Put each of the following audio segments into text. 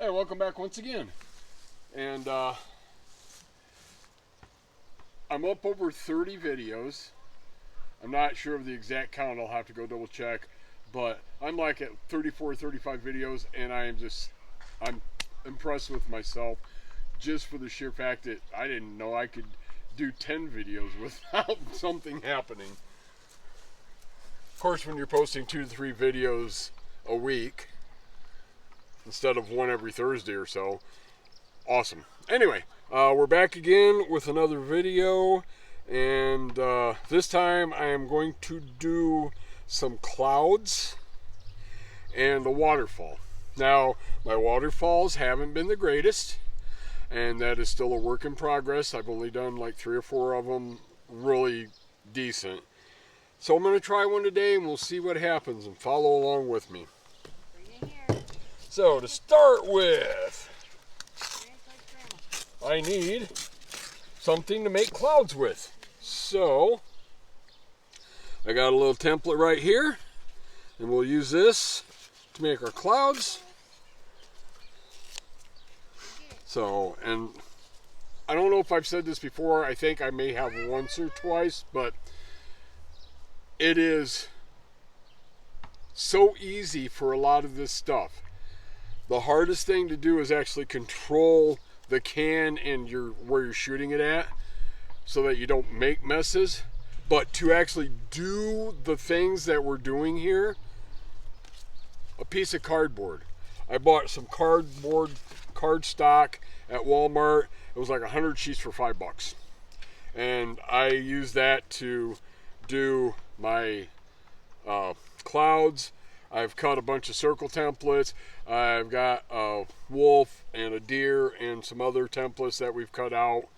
Hey, welcome back once again. And I'm up over 30 videos. I'm not sure of the exact count, I'll have to go double check. But I'm like at 34, 35 videos, and I'm impressed with myself just for the sheer fact that I didn't know I could do 10 videos without something happening. Of course, when you're posting 2 to 3 videos a week instead of one every Thursday or so, awesome. Anyway, we're back again with another video, and this time I am going to do some clouds and the waterfall. Now, my waterfalls haven't been the greatest, and that is still a work in progress. I've only done like 3 or 4 of them really decent. So I'm going to try one today and we'll see what happens, and follow along with me. So to start with, I need something to make clouds with. So I got a little template right here, and we'll use this to make our clouds. So, and I don't know if I've said this before, I think I may have once or twice, but it is so easy for a lot of this stuff. The hardest thing to do is actually control the can and where you're shooting it at so that you don't make messes. But to actually do the things that we're doing here, a piece of cardboard. I bought some cardstock at Walmart. It was like 100 sheets for $5. And I used that to do my clouds. I've cut a bunch of circle templates. I've got a wolf and a deer and some other templates that we've cut out.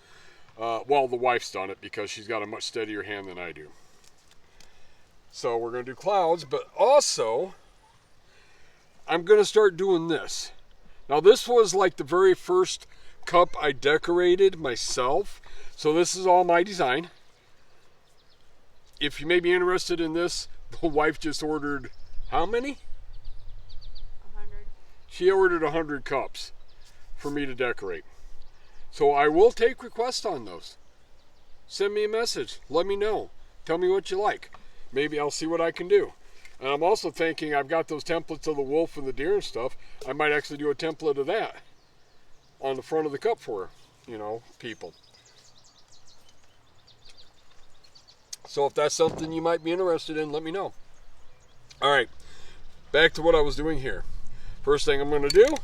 Well, the wife's done it because she's got a much steadier hand than I do. So we're going to do clouds, but also I'm going to start doing this. Now, this was like the very first cup I decorated myself. So this is all my design. If you may be interested in this, the wife just ordered how many? 100. She ordered 100 cups for me to decorate. So I will take requests on those. Send me a message. Let me know. Tell me what you like. Maybe I'll see what I can do. And I'm also thinking, I've got those templates of the wolf and the deer and stuff. I might actually do a template of that on the front of the cup for, people. So if that's something you might be interested in, let me know. All right, back to what I was doing here. First thing I'm going to do,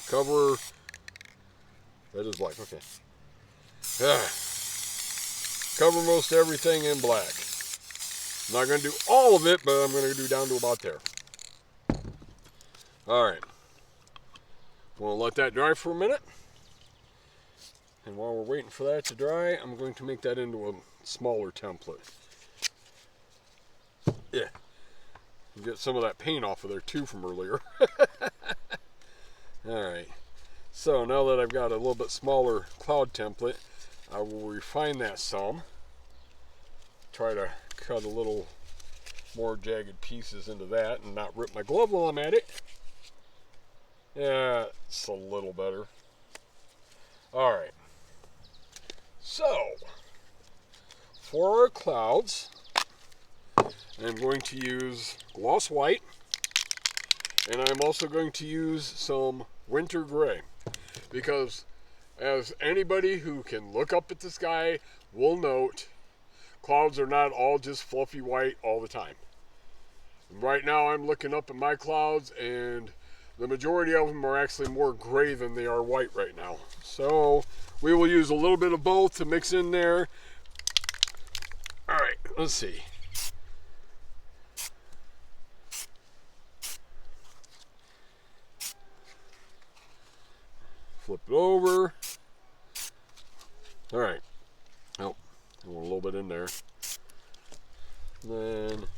cover, that is black, okay. Cover most everything in black. I'm not going to do all of it, but I'm going to do down to about there. All right. We'll let that dry for a minute. And while we're waiting for that to dry, I'm going to make that into a smaller template. Yeah. Get some of that paint off of there too from earlier. Alright. So now that I've got a little bit smaller cloud template, I will refine that some. Try to cut a little more jagged pieces into that and not rip my glove while I'm at it. Yeah, it's a little better. Alright. So, for our clouds, I'm going to use gloss white, and I'm also going to use some winter gray, because as anybody who can look up at the sky will note, clouds are not all just fluffy white all the time. Right now I'm looking up at my clouds, and the majority of them are actually more gray than they are white right now. So we will use a little bit of both to mix in there. All right, let's see. Flip it over. All right. Oh, I want a little bit in there. Then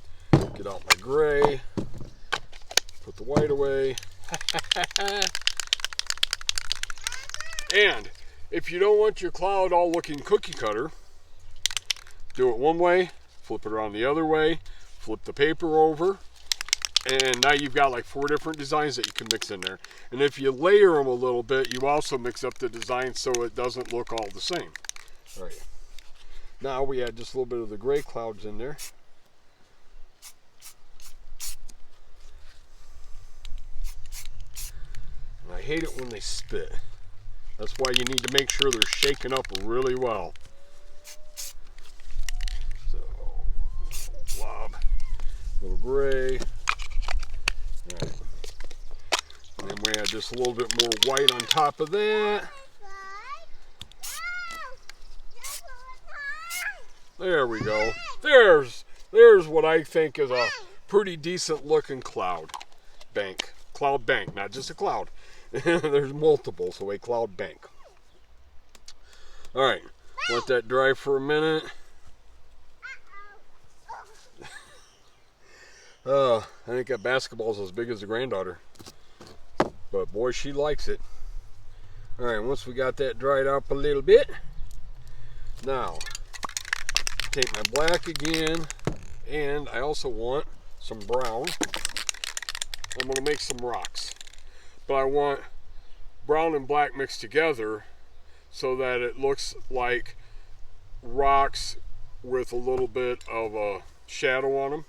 get out my gray. Put the white away. And if you don't want your cloud all looking cookie cutter, do it one way, flip it around the other way, flip the paper over, and now you've got like 4 different designs that you can mix in there. And if you layer them a little bit, you also mix up the design so it doesn't look all the same. All right. Now we add just a little bit of the gray clouds in there. And I hate it when they spit. That's why you need to make sure they're shaken up really well. So, blob, little gray. All right. And then we add just a little bit more white on top of that. There we go. There's what I think is a pretty decent looking cloud bank. Cloud bank, not just a cloud. There's multiple, so a cloud bank. All right, let that dry for a minute. I think that basketball's as big as the granddaughter, but boy, she likes it. All right, once we got that dried up a little bit, now take my black again, and I also want some brown. I'm gonna make some rocks, but I want brown and black mixed together so that it looks like rocks with a little bit of a shadow on them.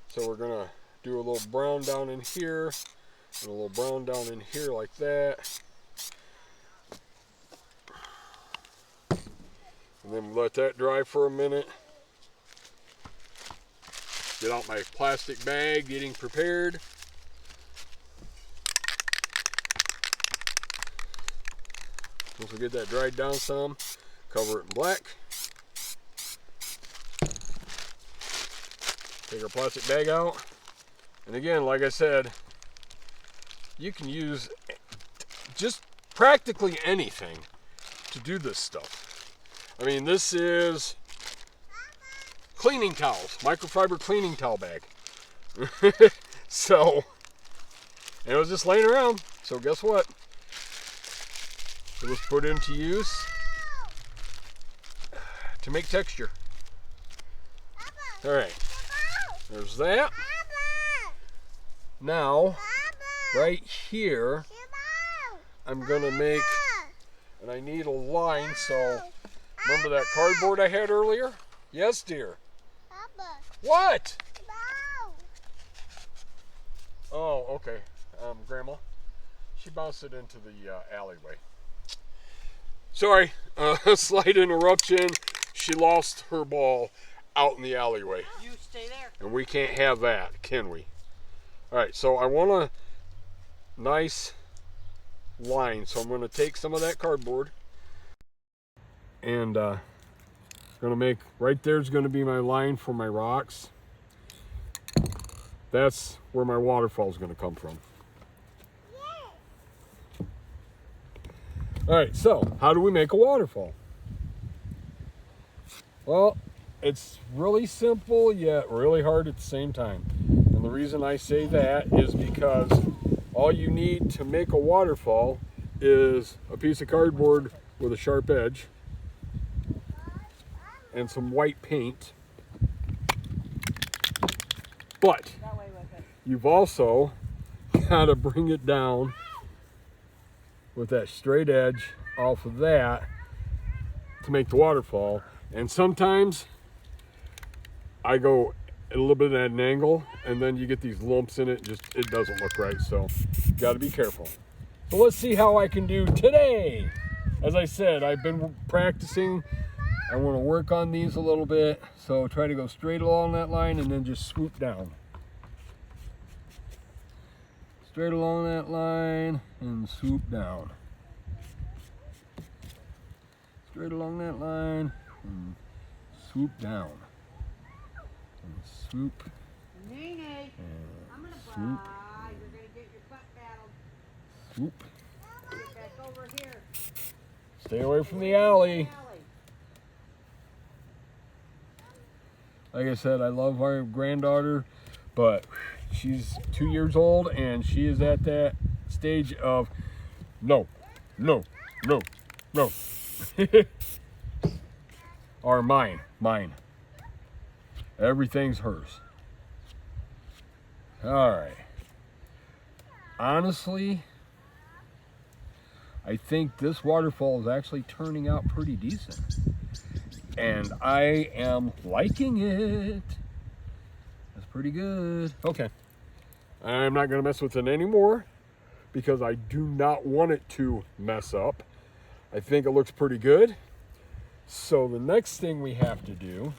So we're gonna do a little brown down in here and a little brown down in here like that. And then let that dry for a minute. Get out my plastic bag, getting prepared. Once we get that dried down some, cover it in black. Take our plastic bag out. And again, like I said, you can use just practically anything to do this stuff. I mean, this is cleaning towels, microfiber cleaning towel bag. So, and it was just laying around. So guess what? It was put into use to make texture. All right, there's that. Now, right here, I'm gonna make, and I need a line, so remember that cardboard I had earlier? Yes, dear. What? Oh, okay. Grandma, she bounced it into the alleyway. Sorry, slight interruption. She lost her ball out in the alleyway. You stay there. And we can't have that, can we? All right, so I want a nice line. So I'm going to take some of that cardboard and going to make, right there's going to be my line for my rocks. That's where my waterfall is going to come from. All right, so how do we make a waterfall? Well, it's really simple yet really hard at the same time. And the reason I say that is because all you need to make a waterfall is a piece of cardboard with a sharp edge and some white paint. But you've also got to bring it down with that straight edge off of that to make the waterfall. And sometimes I go a little bit at an angle and then you get these lumps in it, it doesn't look right, so you got to be careful. So let's see how I can do today. As I said, I've been practicing. I want to work on these a little bit, so try to go straight along that line and then just swoop down. Straight along that line and swoop down. Straight along that line and swoop down. And swoop. Nene, I'm gonna swoop. You're gonna get your butt battled. Swoop. Get back over here. Stay away from the alley. Like I said, I love our granddaughter, but she's 2 years old and she is at that stage of no, no, no, no. Or mine. Everything's hers. All right. Honestly, I think this waterfall is actually turning out pretty decent. And I am liking it. That's pretty good. Okay. I'm not going to mess with it anymore because I do not want it to mess up. I think it looks pretty good. So the next thing we have to do,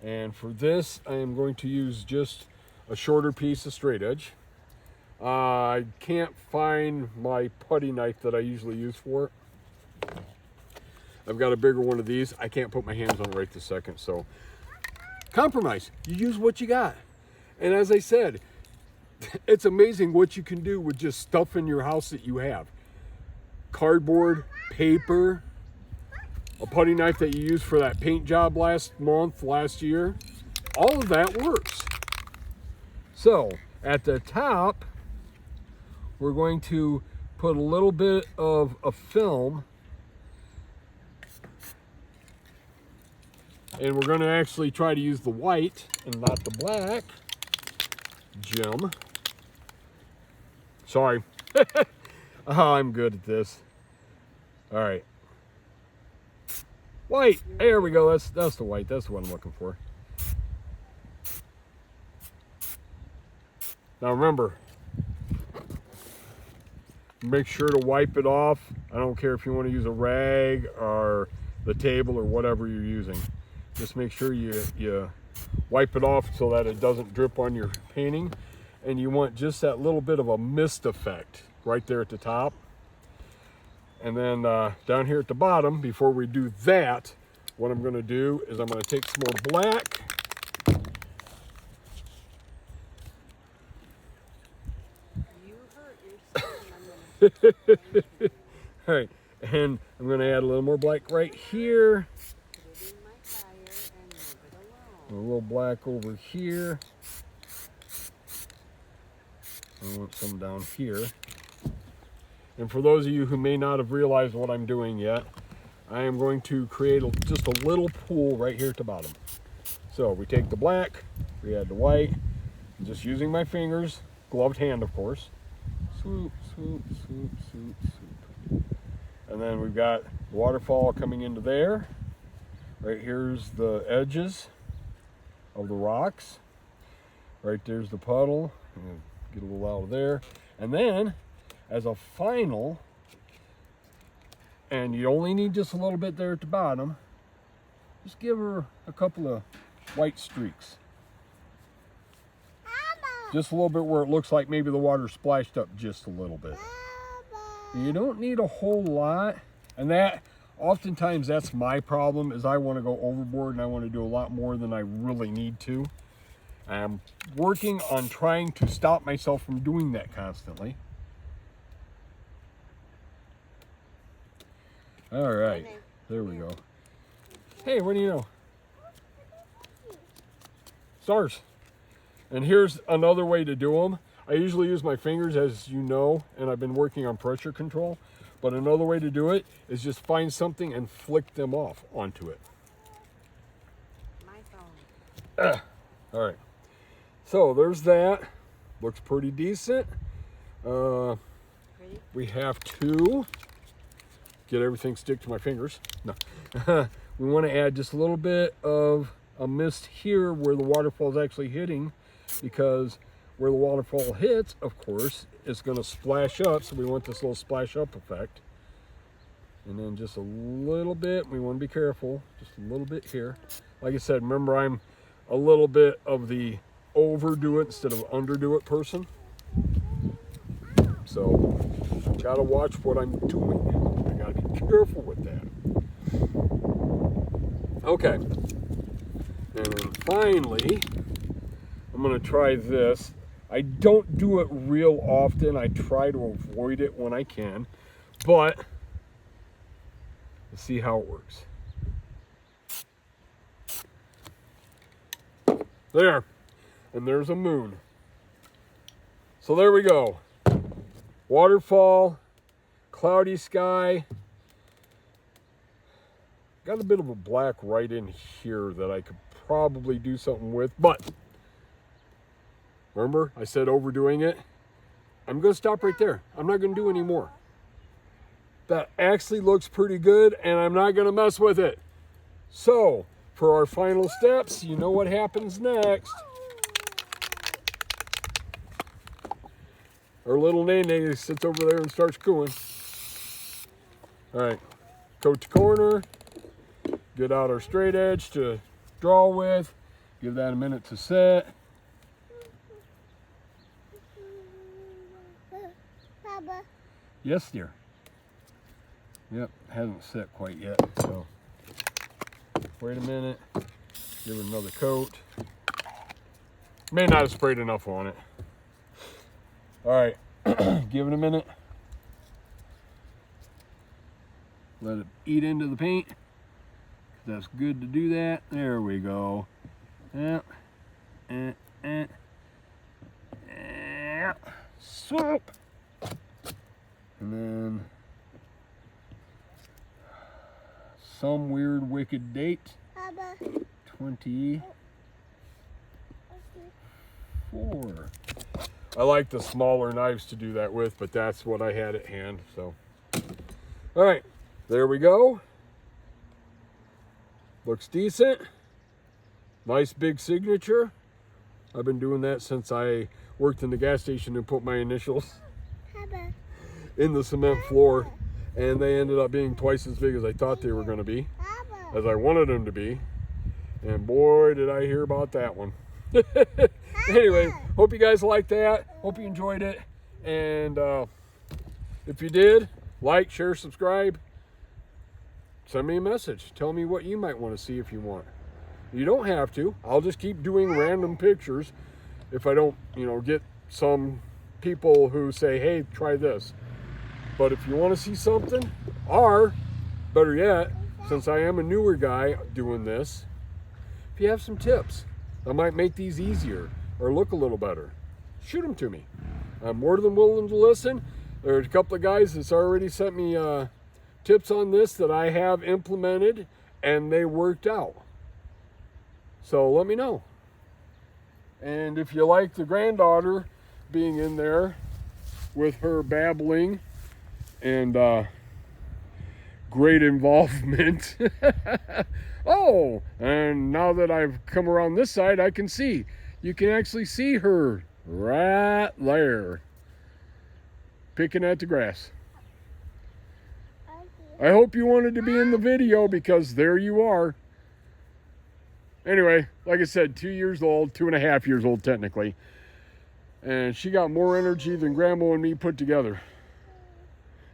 and for this I am going to use just a shorter piece of straight edge. I can't find my putty knife that I usually use for it. I've got a bigger one of these. I can't put my hands on it right this second, so compromise. You use what you got. And as I said, it's amazing what you can do with just stuff in your house that you have. Cardboard, paper, a putty knife that you used for that paint job last year. All of that works. So at the top, we're going to put a little bit of a film, and we're going to actually try to use the white and not the black gem. Sorry. Oh, I'm good at this. All right. White. There we go. That's the white. That's the one I'm looking for. Now remember, make sure to wipe it off. I don't care if you want to use a rag or the table or whatever you're using. Just make sure you wipe it off so that it doesn't drip on your painting. And you want just that little bit of a mist effect right there at the top. And then down here at the bottom, before we do that, what I'm going to do is I'm going to take some more black. You hurt yourself. All right, and I'm going to add a little more black right here. Put it in my fire and leave it A alone. little black over here. I want some down here. And for those of you who may not have realized what I'm doing yet, I am going to create just a little pool right here at the bottom. So we take the black, we add the white, and just using my fingers, gloved hand of course, swoop, swoop, swoop, swoop, swoop. And then we've got the waterfall coming into there. Right here's the edges of the rocks. Right there's the puddle. I'm gonna get a little out of there. And then, as a final, and you only need just a little bit there at the bottom, just give her a couple of white streaks. Just a little bit where it looks like maybe the water splashed up just a little bit. You don't need a whole lot. And that, oftentimes that's my problem, is I want to go overboard and I want to do a lot more than I really need to. I'm working on trying to stop myself from doing that constantly. All right, there we go. Hey, what do you know? Stars. And here's another way to do them. I usually use my fingers, as you know, and I've been working on pressure control. But another way to do it is just find something and flick them off onto it. My phone. All right. So there's that. Looks pretty decent. Pretty? We have to get everything stick to my fingers. No. We want to add just a little bit of a mist here where the waterfall is actually hitting, because where the waterfall hits, of course, it's going to splash up. So we want this little splash up effect. And then just a little bit. We want to be careful. Just a little bit here. Like I said, remember, I'm a little bit of the overdo it instead of underdo it person. So gotta watch what I'm doing. I gotta be careful with that. Okay. And then finally, I'm gonna try this. I don't do it real often. I try to avoid it when I can, but let's see how it works. There. And there's a moon. So there we go. Waterfall, cloudy sky. Got a bit of a black right in here that I could probably do something with. But remember, I said overdoing it. I'm going to stop right there. I'm not going to do any more. That actually looks pretty good, and I'm not going to mess with it. So, for our final steps, you know what happens next. Our little Nene sits over there and starts cooing. All right, coat to corner. Get out our straight edge to draw with. Give that a minute to set. Papa. Yes, dear. Yep, hasn't set quite yet, so wait a minute. Give it another coat. May not have sprayed enough on it. All right, give it a minute. Let it eat into the paint. That's good to do that. There we go. Yep. Swoop. And then some weird wicked date. Papa. 24. I like the smaller knives to do that with, but that's what I had at hand. So, all right, there we go. Looks decent. Nice big signature. I've been doing that since I worked in the gas station and put my initials Papa. in the cement floor, and they ended up being twice as big as I thought they were going to be, Papa. as I wanted them to be. And boy, did I hear about that one. Anyway, hope you guys liked that. Hope you enjoyed it. And if you did, like, share, subscribe. Send me a message. Tell me what you might want to see if you want. You don't have to. I'll just keep doing random pictures if I don't, get some people who say, hey, try this. But if you want to see something, or better yet, since I am a newer guy doing this, if you have some tips that might make these easier or look a little better, shoot them to me. I'm more than willing to listen. There's a couple of guys that's already sent me tips on this that I have implemented, and they worked out. So let me know. And if you like the granddaughter being in there with her babbling and great involvement. Oh, and now that I've come around this side, I can see. You can actually see her right there, picking at the grass. I hope you wanted to be in the video because there you are. Anyway, like I said, 2 years old, 2.5 years old technically. And she got more energy than Grandma and me put together.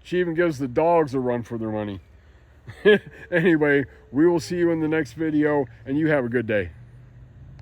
She even gives the dogs a run for their money. Anyway, we will see you in the next video, and you have a good day.